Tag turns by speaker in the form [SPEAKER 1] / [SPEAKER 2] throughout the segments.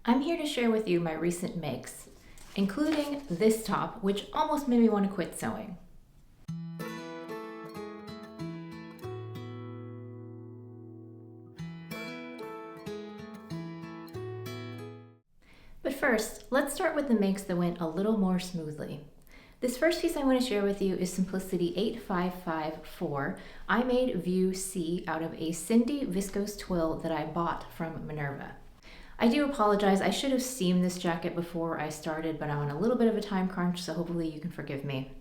[SPEAKER 1] I'm here to share with you my recent makes, including this top, which almost made me want to quit sewing. But first, let's start with the makes that went a little more smoothly. This first piece I want to share with you is Simplicity 8554. I made View C out of a Cindy viscose twill that I bought from Minerva. I do apologize, I should have seamed this jacket before I started, but I'm on a little bit of a time crunch, so hopefully you can forgive me.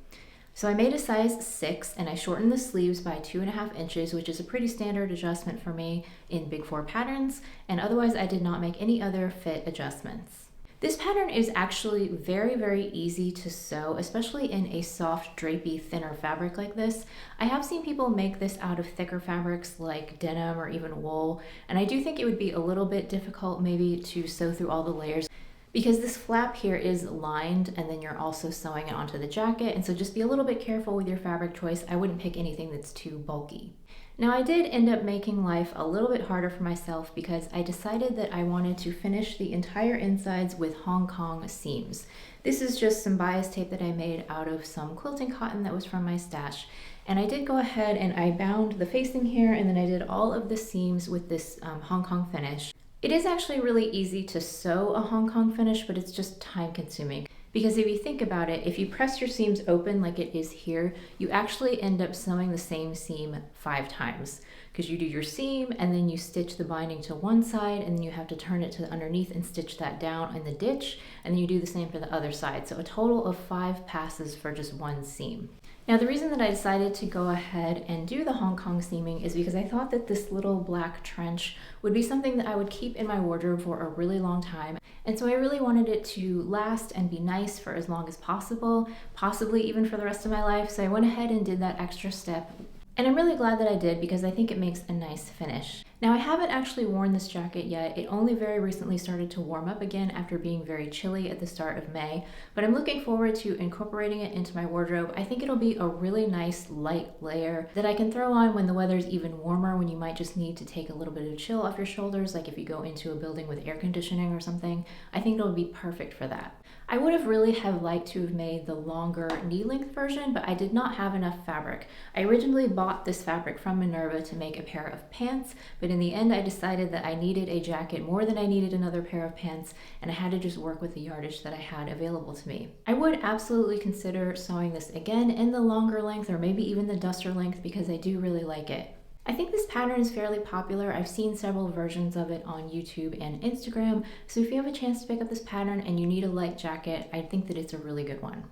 [SPEAKER 1] So I made a size 6 and I shortened the sleeves by 2.5 inches, which is a pretty standard adjustment for me in Big 4 patterns, and otherwise I did not make any other fit adjustments. This pattern is actually very easy to sew, especially in a soft, drapey, thinner fabric like this. I have seen people make this out of thicker fabrics like denim or even wool, and I do think it would be a little bit difficult maybe to sew through all the layers because this flap here is lined and then you're also sewing it onto the jacket, and so just be a little bit careful with your fabric choice. I wouldn't pick anything that's too bulky. Now I did end up making life a little bit harder for myself because I decided that I wanted to finish the entire insides with Hong Kong seams. This is just some bias tape that I made out of some quilting cotton that was from my stash. And I did go ahead and I bound the facing here, and then I did all of the seams with this Hong Kong finish. It is actually really easy to sew a Hong Kong finish, but it's just time consuming. Because if you think about it, if you press your seams open like it is here, you actually end up sewing the same seam 5 times. Because you do your seam and then you stitch the binding to one side and then you have to turn it to the underneath and stitch that down in the ditch, and then you do the same for the other side. So a total of 5 passes for just one seam. Now the reason that I decided to go ahead and do the Hong Kong seaming is because I thought that this little black trench would be something that I would keep in my wardrobe for a really long time. And so I really wanted it to last and be nice for as long as possible, possibly even for the rest of my life. So I went ahead and did that extra step. And I'm really glad that I did because I think it makes a nice finish. Now I haven't actually worn this jacket yet. It only very recently started to warm up again after being very chilly at the start of May, but I'm looking forward to incorporating it into my wardrobe. I think it'll be a really nice light layer that I can throw on when the weather's even warmer, when you might just need to take a little bit of chill off your shoulders, like if you go into a building with air conditioning or something. I think it'll be perfect for that. I would have really liked to have made the longer knee-length version, but I did not have enough fabric. I originally bought this fabric from Minerva to make a pair of pants, but in the end I decided that I needed a jacket more than I needed another pair of pants, and I had to just work with the yardage that I had available to me. I would absolutely consider sewing this again in the longer length or maybe even the duster length because I do really like it. I think this pattern is fairly popular. I've seen several versions of it on YouTube and Instagram, so if you have a chance to pick up this pattern and you need a light jacket, I think that it's a really good one.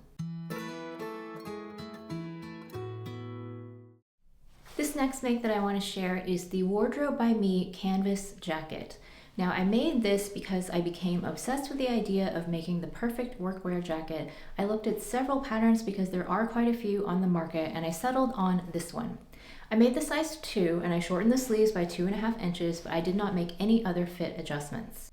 [SPEAKER 1] This next make that I want to share is the Wardrobe by Me canvas jacket. Now I made this because I became obsessed with the idea of making the perfect workwear jacket. I looked at several patterns because there are quite a few on the market, and I settled on this one. I made the size 2 and I shortened the sleeves by 2.5 inches, but I did not make any other fit adjustments.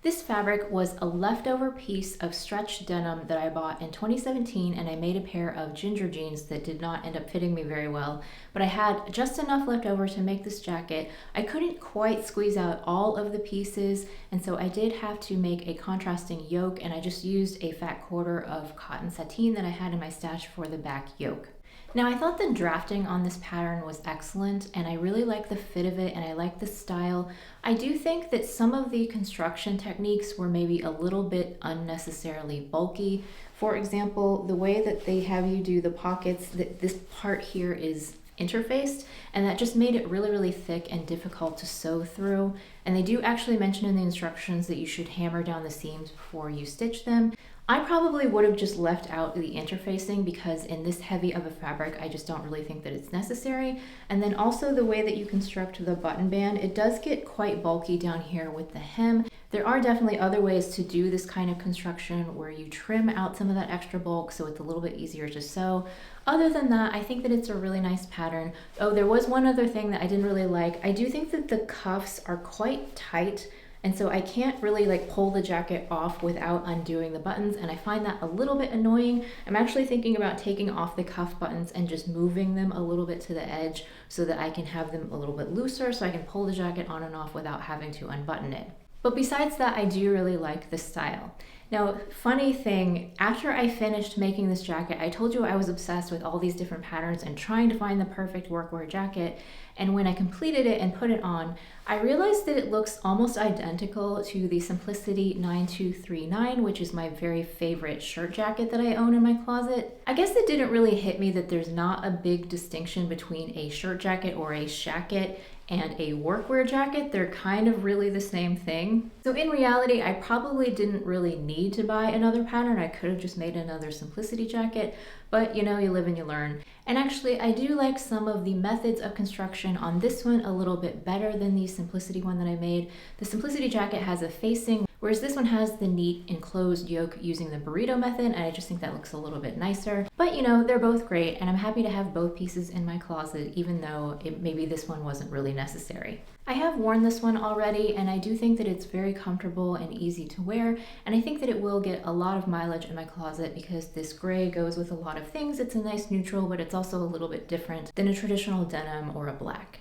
[SPEAKER 1] This fabric was a leftover piece of stretch denim that I bought in 2017, and I made a pair of ginger jeans that did not end up fitting me very well, but I had just enough left over to make this jacket. I couldn't quite squeeze out all of the pieces, and so I did have to make a contrasting yoke, and I just used a fat quarter of cotton sateen that I had in my stash for the back yoke. Now I thought the drafting on this pattern was excellent, and I really like the fit of it and I like the style. I do think that some of the construction techniques were maybe a little bit unnecessarily bulky. For example, the way that they have you do the pockets, this part here is interfaced, and that just made it really thick and difficult to sew through. And they do actually mention in the instructions that you should hammer down the seams before you stitch them. I probably would have just left out the interfacing because in this heavy of a fabric, I just don't really think that it's necessary. And then also the way that you construct the button band, it does get quite bulky down here with the hem. There are definitely other ways to do this kind of construction where you trim out some of that extra bulk so it's a little bit easier to sew. Other than that, I think that it's a really nice pattern. Oh, there was one other thing that I didn't really like. I do think that the cuffs are quite tight, and so I can't really pull the jacket off without undoing the buttons, and I find that a little bit annoying. I'm actually thinking about taking off the cuff buttons and just moving them a little bit to the edge so that I can have them a little bit looser so I can pull the jacket on and off without having to unbutton it. But besides that, I do really like the style. Now, funny thing, after I finished making this jacket, I told you I was obsessed with all these different patterns and trying to find the perfect workwear jacket. And when I completed it and put it on, I realized that it looks almost identical to the Simplicity 9239, which is my very favorite shirt jacket that I own in my closet. I guess it didn't really hit me that there's not a big distinction between a shirt jacket or a shacket and a workwear jacket. They're kind of really the same thing. So in reality, I probably didn't really need to buy another pattern. I could have just made another Simplicity jacket, but you know, you live and you learn. And actually, I do like some of the methods of construction on this one a little bit better than the Simplicity one that I made. The Simplicity jacket has a facing, whereas this one has the neat enclosed yoke using the burrito method, and I just think that looks a little bit nicer. But you know, they're both great, and I'm happy to have both pieces in my closet, even though maybe this one wasn't really necessary. I have worn this one already, and I do think that it's very comfortable and easy to wear, and I think that it will get a lot of mileage in my closet because this gray goes with a lot of things. It's a nice neutral, but it's also a little bit different than a traditional denim or a black.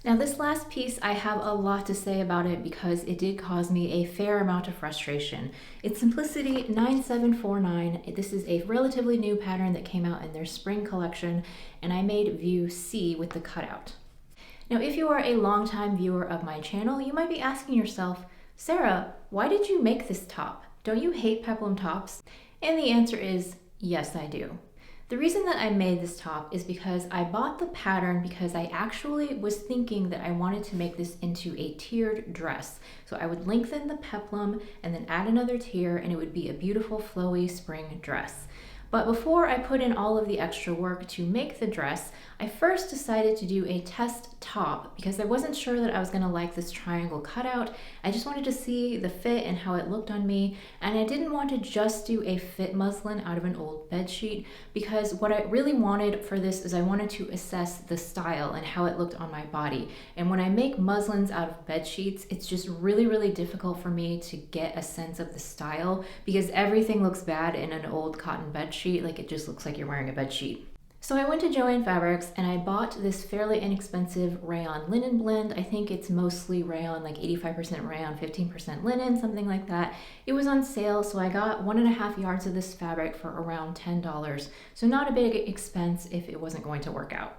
[SPEAKER 1] Now this last piece, I have a lot to say about it because it did cause me a fair amount of frustration. It's Simplicity 9749. This is a relatively new pattern that came out in their spring collection, and I made view C with the cutout. Now if you are a longtime viewer of my channel, you might be asking yourself, Sarah, why did you make this top? Don't you hate peplum tops? And the answer is, yes, I do. The reason that I made this top is because I bought the pattern because I actually was thinking that I wanted to make this into a tiered dress. So I would lengthen the peplum and then add another tier, and it would be a beautiful flowy spring dress. But before I put in all of the extra work to make the dress, I first decided to do a test top because I wasn't sure that I was going to like this triangle cutout. I just wanted to see the fit and how it looked on me, and I didn't want to just do a fit muslin out of an old bed sheet because what I really wanted for this is I wanted to assess the style and how it looked on my body. And when I make muslins out of bed sheets, it's just really, really difficult for me to get a sense of the style because everything looks bad in an old cotton bed sheet. Like, it just looks like you're wearing a bed sheet. So I went to Joann Fabrics and I bought this fairly inexpensive rayon linen blend. I think it's mostly rayon, like 85% rayon, 15% linen, something like that. It was on sale, so I got 1.5 yards of this fabric for around $10. So not a big expense if it wasn't going to work out.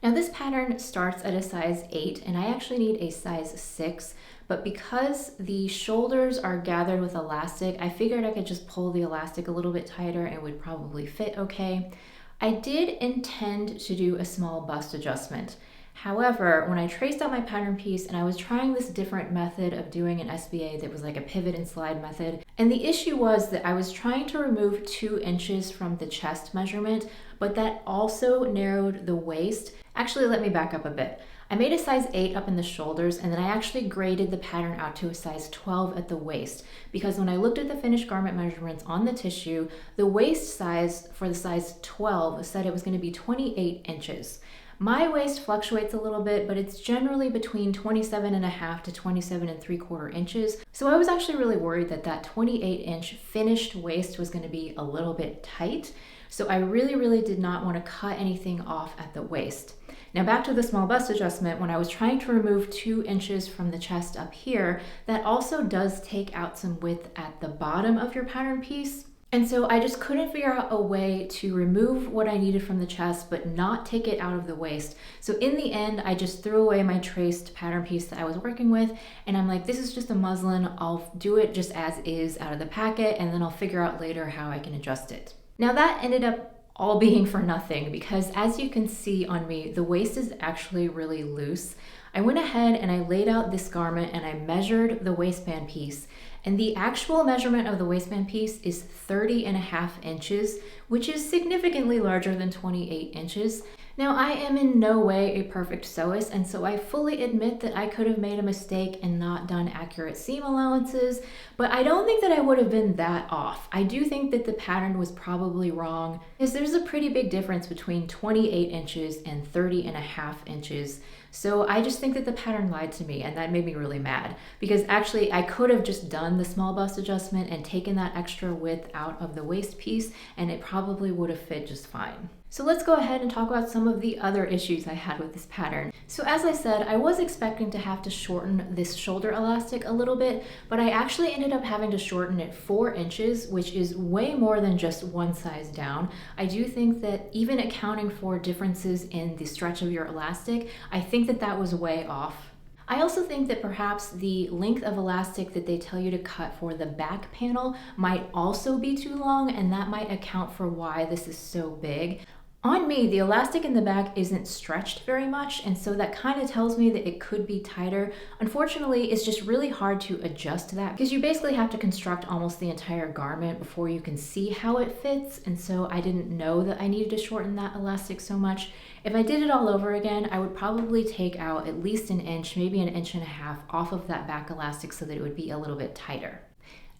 [SPEAKER 1] Now this pattern starts at a size 8 and I actually need a size 6, but because the shoulders are gathered with elastic, I figured I could just pull the elastic a little bit tighter and it would probably fit okay. I did intend to do a small bust adjustment. However, when I traced out my pattern piece and I was trying this different method of doing an SBA that was like a pivot and slide method, and the issue was that I was trying to remove 2 inches from the chest measurement, but that also narrowed the waist. Actually, let me back up a bit. I made a size 8 up in the shoulders, and then I actually graded the pattern out to a size 12 at the waist, because when I looked at the finished garment measurements on the tissue, the waist size for the size 12 said it was going to be 28 inches. My waist fluctuates a little bit, but it's generally between 27.5 to 27.75 inches. So I was actually really worried that that 28-inch finished waist was going to be a little bit tight. So I really did not want to cut anything off at the waist. Now back to the small bust adjustment, when I was trying to remove 2 inches from the chest up here, that also does take out some width at the bottom of your pattern piece. And so I just couldn't figure out a way to remove what I needed from the chest, but not take it out of the waist. So in the end, I just threw away my traced pattern piece that I was working with. And I'm like, this is just a muslin. I'll do it just as is out of the packet, and then I'll figure out later how I can adjust it. Now that ended up all being for nothing because as you can see on me, the waist is actually really loose. I went ahead and I laid out this garment and I measured the waistband piece, and the actual measurement of the waistband piece is 30.5 inches, which is significantly larger than 28 inches. Now, I am in no way a perfect sewist, and so I fully admit that I could have made a mistake and not done accurate seam allowances, but I don't think that I would have been that off. I do think that the pattern was probably wrong, because there's a pretty big difference between 28 inches and 30.5 inches. So I just think that the pattern lied to me, and that made me really mad, because actually I could have just done the small bust adjustment and taken that extra width out of the waist piece, and it probably would have fit just fine. So let's go ahead and talk about some of the other issues I had with this pattern. So as I said, I was expecting to have to shorten this shoulder elastic a little bit, but I actually ended up having to shorten it 4 inches, which is way more than just one size down. I do think that even accounting for differences in the stretch of your elastic, I think that that was way off. I also think that perhaps the length of elastic that they tell you to cut for the back panel might also be too long, and that might account for why this is so big. On me, the elastic in the back isn't stretched very much, and so that kind of tells me that it could be tighter. Unfortunately, it's just really hard to adjust that because you basically have to construct almost the entire garment before you can see how it fits, and so I didn't know that I needed to shorten that elastic so much. If I did it all over again, I would probably take out at least an inch, maybe an inch and a half off of that back elastic so that it would be a little bit tighter.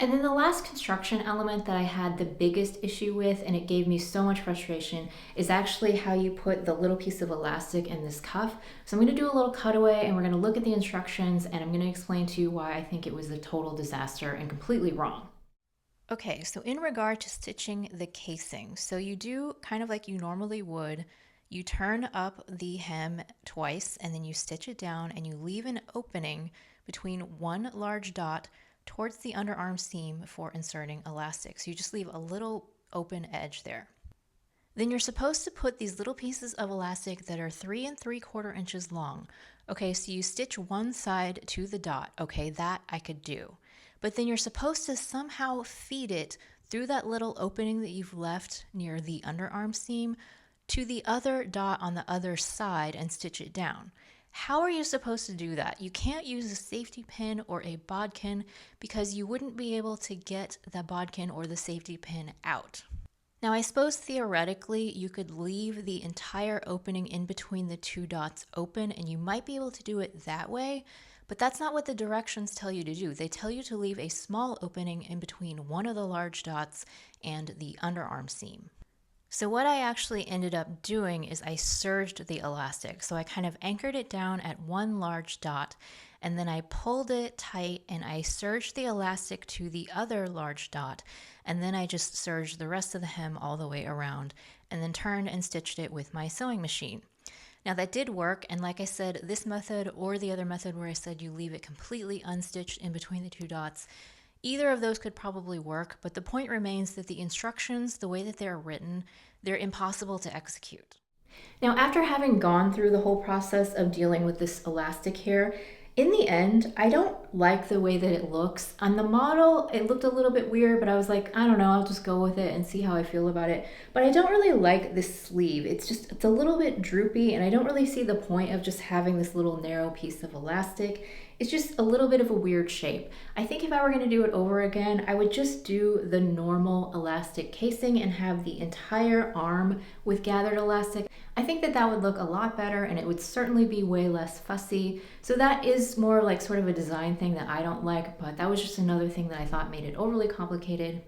[SPEAKER 1] And then the last construction element that I had the biggest issue with, and it gave me so much frustration, is actually how you put the little piece of elastic in this cuff. So I'm going to do a little cutaway and we're going to look at the instructions and I'm going to explain to you why I think it was a total disaster and completely wrong. Okay, so in regard to stitching the casing, so you do kind of like you normally would. You turn up the hem twice and then you stitch it down and you leave an opening between one large dot towards the underarm seam for inserting elastic. So you just leave a little open edge there. Then you're supposed to put these little pieces of elastic that are 3 3/4 inches long. Okay, so you stitch one side to the dot. Okay, that I could do. But then you're supposed to somehow feed it through that little opening that you've left near the underarm seam to the other dot on the other side and stitch it down. How are you supposed to do that? You can't use a safety pin or a bodkin because you wouldn't be able to get the bodkin or the safety pin out. Now, I suppose theoretically you could leave the entire opening in between the two dots open and you might be able to do it that way, but that's not what the directions tell you to do. They tell you to leave a small opening in between one of the large dots and the underarm seam. So what I actually ended up doing is I serged the elastic. So I kind of anchored it down at one large dot and then I pulled it tight and I serged the elastic to the other large dot and then I just serged the rest of the hem all the way around and then turned and stitched it with my sewing machine. Now that did work, and like I said, this method or the other method where I said you leave it completely unstitched in between the two dots, either of those could probably work, but the point remains that the instructions, the way that they're written, they're impossible to execute. Now, after having gone through the whole process of dealing with this elastic here, in the end, I don't like the way that it looks. On the model, it looked a little bit weird, but I was like, I don't know, I'll just go with it and see how I feel about it. But I don't really like this sleeve. It's a little bit droopy, and I don't really see the point of just having this little narrow piece of elastic. It's just a little bit of a weird shape. I think if I were going to do it over again, I would just do the normal elastic casing and have the entire arm with gathered elastic. I think that that would look a lot better and it would certainly be way less fussy. So that is more like sort of a design thing that I don't like, but that was just another thing that I thought made it overly complicated.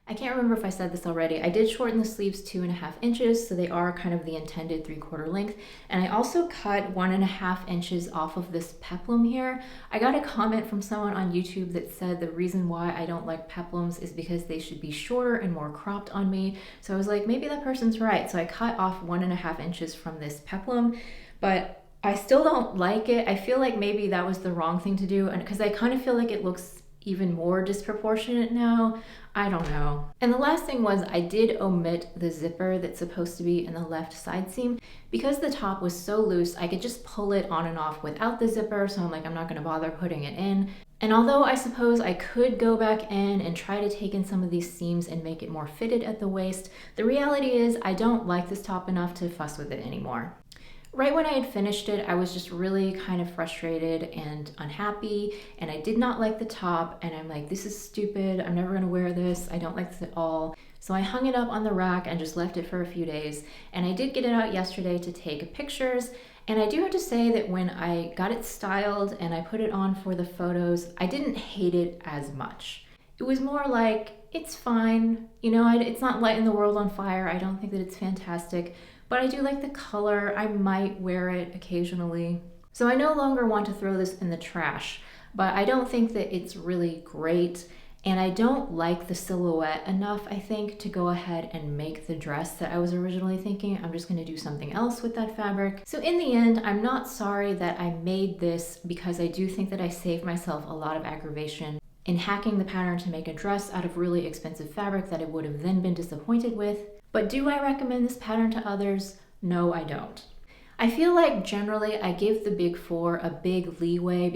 [SPEAKER 1] I can't remember if I said this already. I did shorten the sleeves 2.5 inches, so they are kind of the intended 3/4 length. And I also cut 1.5 inches off of this peplum here. I got a comment from someone on YouTube that said the reason why I don't like peplums is because they should be shorter and more cropped on me. So I was like, maybe that person's right. So I cut off 1.5 inches from this peplum, but I still don't like it. I feel like maybe that was the wrong thing to do, and because I kind of feel like it looks even more disproportionate now. I don't know. And the last thing was I did omit the zipper that's supposed to be in the left side seam. Because the top was so loose, I could just pull it on and off without the zipper, so I'm like, I'm not gonna bother putting it in. And although I suppose I could go back in and try to take in some of these seams and make it more fitted at the waist, the reality is I don't like this top enough to fuss with it anymore. Right when I had finished it, I was just really kind of frustrated and unhappy, and I did not like the top, and I'm like, this is stupid, I'm never gonna wear this, I don't like this at all. So I hung it up on the rack and just left it for a few days, and I did get it out yesterday to take pictures, and I do have to say that when I got it styled and I put it on for the photos, I didn't hate it as much. It was more like, it's fine. You know, it's not lighting the world on fire. I don't think that it's fantastic, but I do like the color. I might wear it occasionally. So I no longer want to throw this in the trash, but I don't think that it's really great. And I don't like the silhouette enough, I think, to go ahead and make the dress that I was originally thinking. I'm just going to do something else with that fabric. So in the end, I'm not sorry that I made this, because I do think that I saved myself a lot of aggravation in hacking the pattern to make a dress out of really expensive fabric that I would have then been disappointed with. But do I recommend this pattern to others? No, I don't. I feel like generally I give the big four a big leeway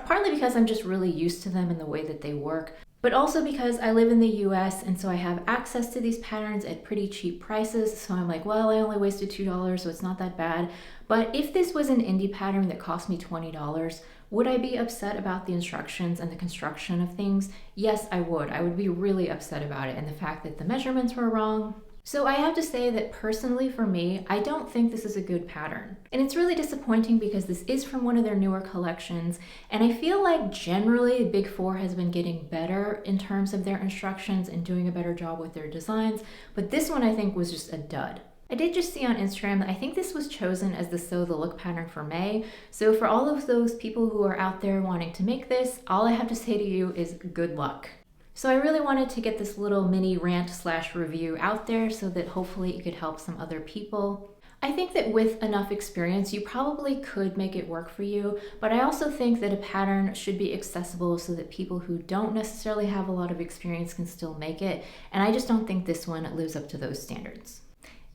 [SPEAKER 1] partly because I'm just really used to them and the way that they work, but also because I live in the US and so I have access to these patterns at pretty cheap prices. So I'm like, well, I only wasted $2, so it's not that bad. But if this was an indie pattern that cost me $20, would I be upset about the instructions and the construction of things? Yes, I would. I would be really upset about it, and the fact that the measurements were wrong. So I have to say that personally for me, I don't think this is a good pattern. And it's really disappointing because this is from one of their newer collections, and I feel like generally Big Four has been getting better in terms of their instructions and doing a better job with their designs, but this one I think was just a dud. I did just see on Instagram that I think this was chosen as the Sew the Look pattern for May. So for all of those people who are out there wanting to make this, all I have to say to you is good luck. So I really wanted to get this little mini rant/review out there so that hopefully it could help some other people. I think that with enough experience, you probably could make it work for you, but I also think that a pattern should be accessible so that people who don't necessarily have a lot of experience can still make it, and I just don't think this one lives up to those standards.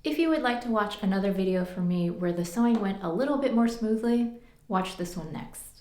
[SPEAKER 1] If you would like to watch another video from me where the sewing went a little bit more smoothly, watch this one next.